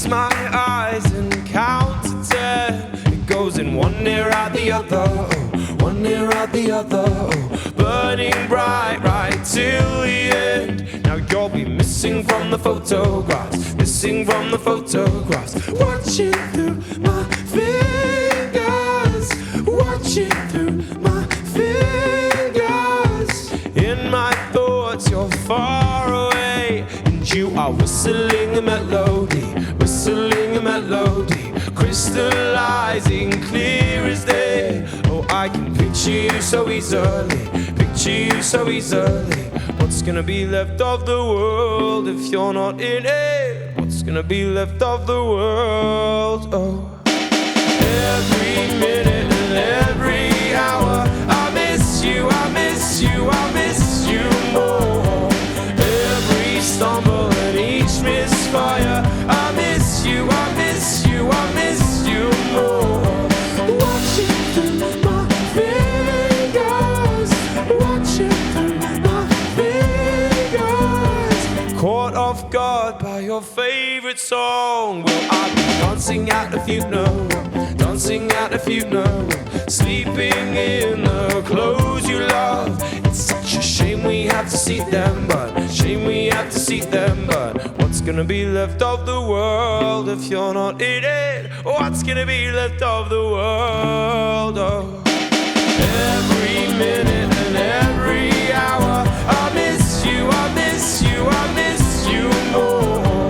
close my eyes and count to 10. It goes in one ear out the other, oh, one ear out the other, oh, burning bright right till the end. Now you'll be missing from the photographs, missing from the photographs. Watching through my fingers, watching through my fingers. In my thoughts you're far away, and you are whistling a melody, whistling a melody, crystallizing clear as day. Oh, I can picture you so easily, picture you so easily. What's gonna be left of the world if you're not in it? What's gonna be left of the world? Oh, every minute and every hour I miss you, I miss you, I miss you more. Every stumble and each misfire, I miss you, I miss you, I miss you more. Watching through my fingers, watching through my fingers. Caught off guard by your favorite song. Well, I'll be dancing at a funeral, dancing at a funeral, sleeping in the clothes you love. It's such a shame we have to see them, but shame we have to see them. But what's gonna be left of the world if you're not in it? What's gonna be left of the world? Oh, every minute and every hour I miss you, I miss you, I miss you more.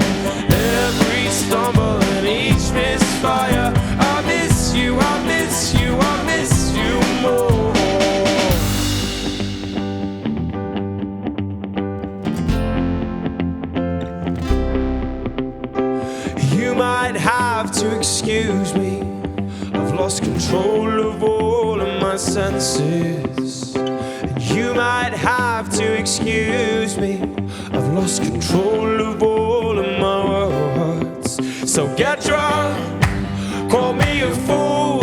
Every stumble and each misfire, I miss you, I miss you, I miss you more. You might have to excuse me, I've lost control of all of my senses. You might have to excuse me, I've lost control of all of my words. So get drunk, call me a fool,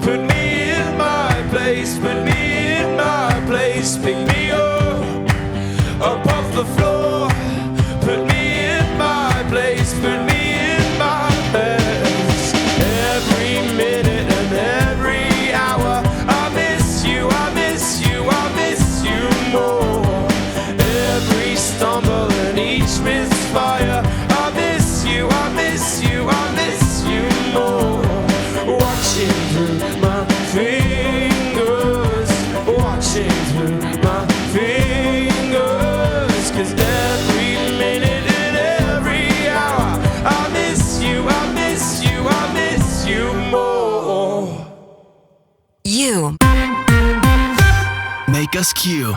put me in my place, put me in my place. Pick me up off the floor, put me in my place, put me in my place. Every minute and every hour I miss you, I miss you, I miss you more. Every stumble and each misfire, I miss you, I miss you, I miss you more. Watching through my fingers, watching through my fingers. 'Cause every minute and every hour I miss you, I miss you, I miss you more. You make us Q.